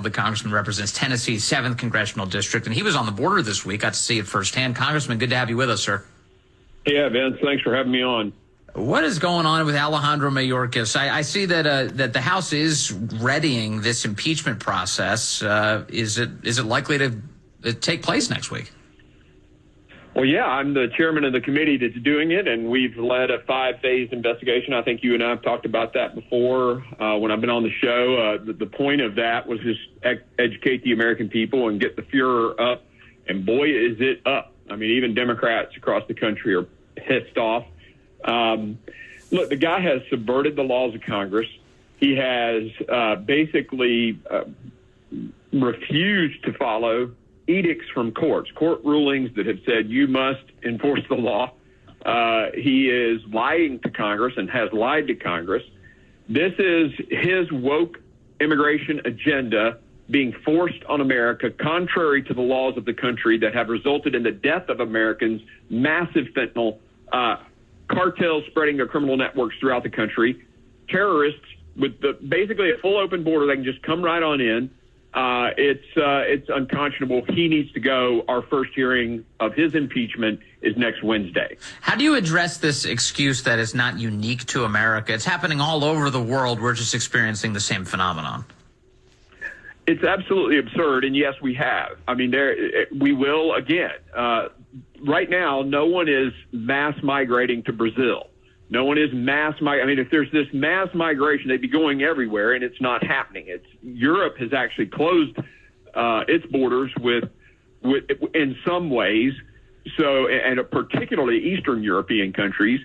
The congressman represents Tennessee's 7th congressional district, and he was on the border this week. Got to see it firsthand. Congressman, good to have you with us, sir. Yeah, Vince, thanks for having me on. What is going on with Alejandro Mayorkas? I see that the House is readying this impeachment process. Is it likely to take place next week? Well, yeah, I'm the chairman of the committee that's doing it, and we've led a 5-phase investigation. I think you and I have talked about that before when I've been on the show. The point of that was just educate the American people and get the furor up, and boy, is it up. I mean, even Democrats across the country are pissed off. Look, the guy has subverted the laws of Congress. He has basically refused to follow edicts from court rulings that have said you must enforce the law. He is lying to Congress and has lied to Congress. This is his woke immigration agenda being forced on America, contrary to the laws of the country that have resulted in the death of Americans, massive fentanyl, cartels spreading their criminal networks throughout the country, terrorists with basically a full open border. They can just come right on in. It's unconscionable. He needs to go. Our first hearing of his impeachment is next Wednesday. How do you address this excuse that is not unique to America? It's happening all over the world. We're just experiencing the same phenomenon. It's absolutely absurd, and yes, we have. I mean, we will again. Right now, no one is mass migrating to Brazil. No one is I mean, if there's this mass migration, they'd be going everywhere, and it's not happening. Europe has actually closed its borders with in some ways. So, and particularly Eastern European countries,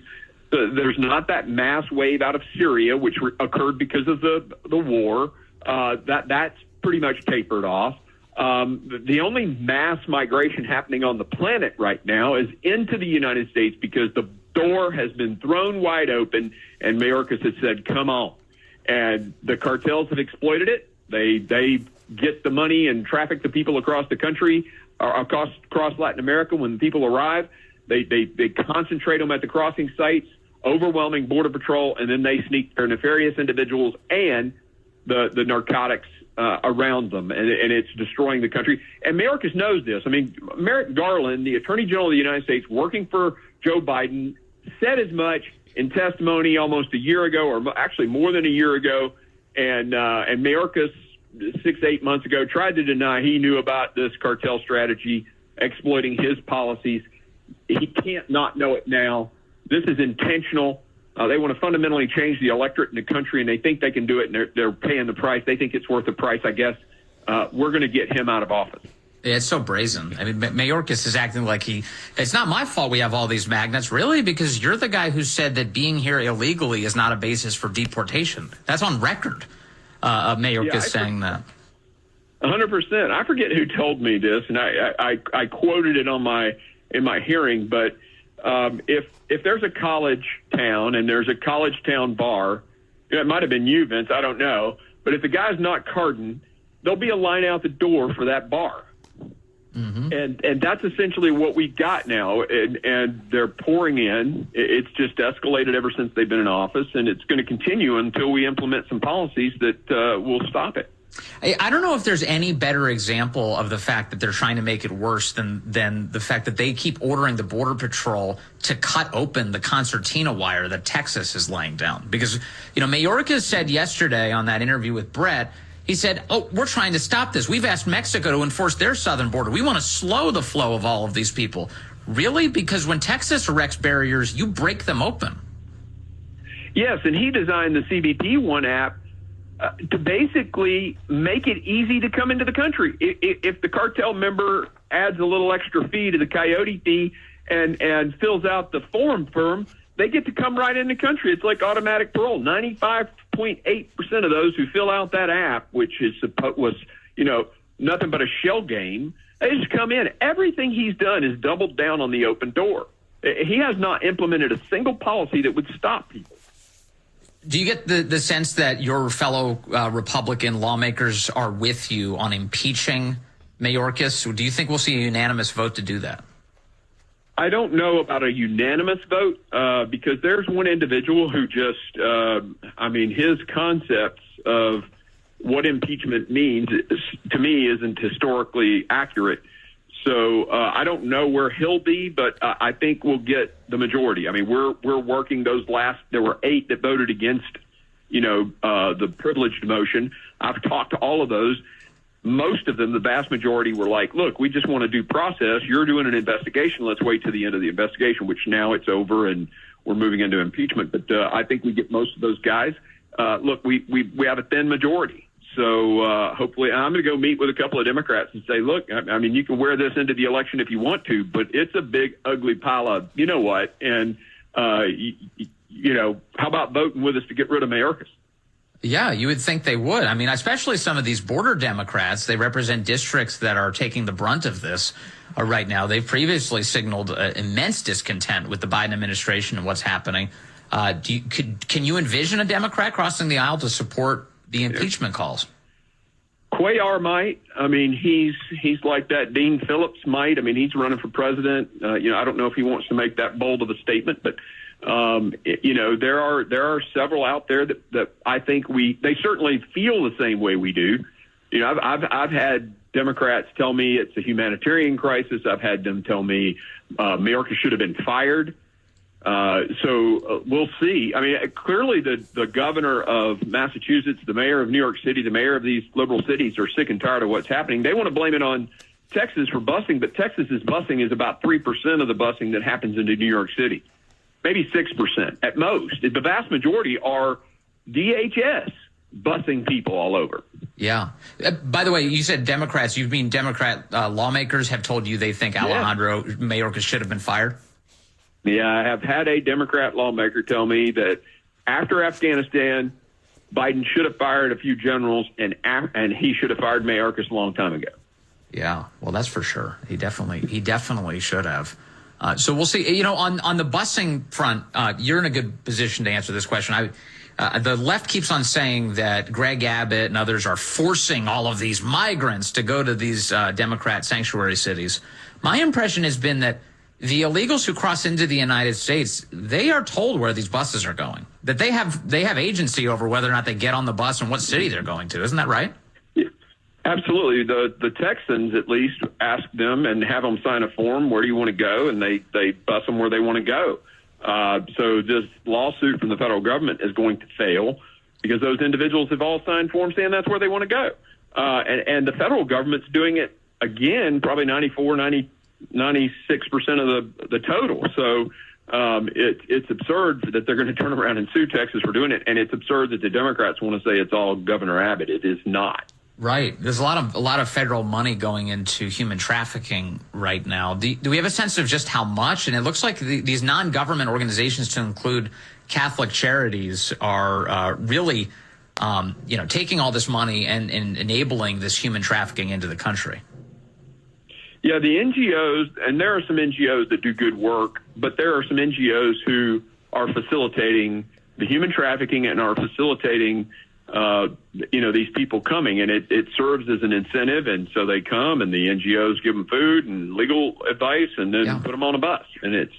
there's not that mass wave out of Syria, which occurred because of the war. That's pretty much tapered off. The only mass migration happening on the planet right now is into the United States because the door has been thrown wide open, and Mayorkas has said, come on. And the cartels have exploited it. They get the money and traffic the people across the country, or across Latin America. When people arrive, they concentrate them at the crossing sites, overwhelming Border Patrol, and then they sneak their nefarious individuals and the narcotics around them, and it's destroying the country. And Mayorkas knows this. I mean, Merrick Garland, the Attorney General of the United States, working for Joe Biden, said as much in testimony almost a year ago, or actually more than a year ago. And Mayorkas, 6-8 months ago, tried to deny he knew about this cartel strategy exploiting his policies. He can't not know it now. This is intentional. They want to fundamentally change the electorate in the country, and they think they can do it, and they're paying the price. They think it's worth the price, I guess. We're going to get him out of office. Yeah, it's so brazen. I mean, Mayorkas is acting like it's not my fault we have all these magnets. Really? Because you're the guy who said that being here illegally is not a basis for deportation. That's on record, Mayorkas saying that. 100%. I forget who told me this, and I quoted it in my hearing, but if there's a college town and there's a college town bar, it might have been you, Vince, I don't know, but if the guy's not carding, there'll be a line out the door for that bar. Mm-hmm. And that's essentially what we got now, and they're pouring in. It's just escalated ever since they've been in office, and it's going to continue until we implement some policies that will stop it. I don't know if there's any better example of the fact that they're trying to make it worse than the fact that they keep ordering the Border Patrol to cut open the concertina wire that Texas is laying down. Because, Mayorkas said yesterday on that interview with Brett, he said, we're trying to stop this. We've asked Mexico to enforce their southern border. We want to slow the flow of all of these people. Really? Because when Texas erects barriers, you break them open. Yes, and he designed the CBP One app to basically make it easy to come into the country. If the cartel member adds a little extra fee to the coyote fee and fills out the form, they get to come right in the country. It's like automatic parole. 95.8% of those who fill out that app, which was nothing but a shell game, they just come in. Everything he's done is doubled down on the open door. He has not implemented a single policy that would stop people. Do you get the sense that your fellow Republican lawmakers are with you on impeaching Mayorkas? Or do you think we'll see a unanimous vote to do that? I don't know about a unanimous vote because there's one individual who just, his concepts of what impeachment means, to me, isn't historically accurate. So I don't know where he'll be, but I think we'll get the majority. I mean, we're working those last. There were 8 that voted against, the privileged motion. I've talked to all of those. Most of them, the vast majority, were like, "Look, we just want to due process. You're doing an investigation. Let's wait to the end of the investigation," which now it's over and we're moving into impeachment. But I think we get most of those guys. Look, we have a thin majority. So hopefully, I'm going to go meet with a couple of Democrats and say, look, I mean, you can wear this into the election if you want to, but it's a big, ugly pile of you know what. And, how about voting with us to get rid of Mayorkas? Yeah, you would think they would. I mean, especially some of these border Democrats, they represent districts that are taking the brunt of this right now. They've previously signaled immense discontent with the Biden administration and what's happening. Can you envision a Democrat crossing the aisle to support the impeachment calls? Cuellar might. I mean, he's like that. Dean Phillips might. I mean, he's running for president. I don't know if he wants to make that bold of a statement, but there are several out there that I think they certainly feel the same way we do. I've had Democrats tell me it's a humanitarian crisis. I've had them tell me Mayorkas should have been fired. So we'll see. I mean, clearly the governor of Massachusetts, the mayor of New York City, the mayor of these liberal cities are sick and tired of what's happening. They want to blame it on Texas for busing, but Texas's busing is about 3% of the busing that happens into New York City, maybe 6% at most. The vast majority are DHS busing people all over. Yeah. By the way, you said Democrats. You mean Democrat lawmakers have told you they think Alejandro Mayorkas should have been fired? Yeah, I have had a Democrat lawmaker tell me that after Afghanistan, Biden should have fired a few generals, and he should have fired Mayorkas a long time ago. Yeah, well, that's for sure. He definitely should have. So we'll see. On the busing front, you're in a good position to answer this question. The left keeps on saying that Greg Abbott and others are forcing all of these migrants to go to these Democrat sanctuary cities. My impression has been that the illegals who cross into the United States, they are told where these buses are going, that they have agency over whether or not they get on the bus and what city they're going to. Isn't that right? Yeah, absolutely. The Texans at least ask them and have them sign a form. Where do you want to go? And they bus them where they want to go. So this lawsuit from the federal government is going to fail because those individuals have all signed forms saying that's where they want to go. And the federal government's doing it again, probably 96% of the total. So it's absurd that they're going to turn around and sue Texas for doing it, and it's absurd that the Democrats want to say it's all Governor Abbott. It is not. Right. There's a lot of federal money going into human trafficking right now. Do we have a sense of just how much? And it looks like these non-government organizations, to include Catholic charities, are really taking all this money and enabling this human trafficking into the country. Yeah, the NGOs, and there are some NGOs that do good work, but there are some NGOs who are facilitating the human trafficking and are facilitating, these people coming, and it serves as an incentive, and so they come, and the NGOs give them food and legal advice, and then put them on a bus, and it's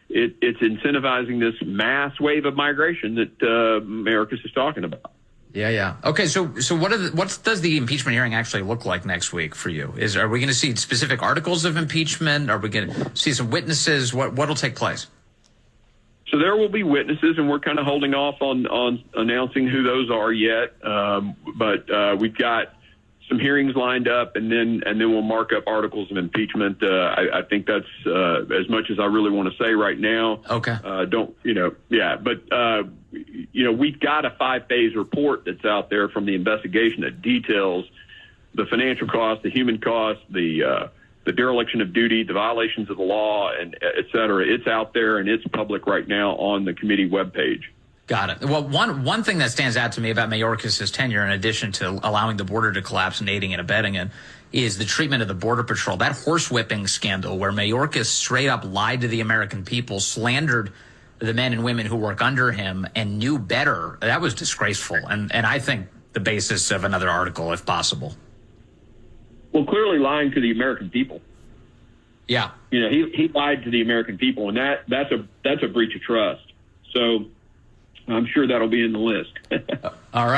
incentivizing this mass wave of migration that Mayorkas is talking about. Yeah. Okay, so what does the impeachment hearing actually look like next week for you? Are we going to see specific articles of impeachment? Are we going to see some witnesses? What'll take place? So there will be witnesses, and we're kind of holding off on announcing who those are yet. But we've got some hearings lined up, and then we'll mark up articles of impeachment. I think that's as much as I really want to say right now. Okay. We've got a 5-phase report that's out there from the investigation that details the financial cost, the human cost, the dereliction of duty, the violations of the law, and et cetera. It's out there, and it's public right now on the committee webpage. Got it. Well, one thing that stands out to me about Mayorkas' tenure, in addition to allowing the border to collapse and aiding and abetting it, is the treatment of the Border Patrol. That horsewhipping scandal where Mayorkas straight up lied to the American people, slandered the men and women who work under him, and knew better. That was disgraceful, and I think the basis of another article, if possible. Well, clearly lying to the American people. Yeah. He lied to the American people, and that's a breach of trust. So I'm sure that'll be in the list. All right.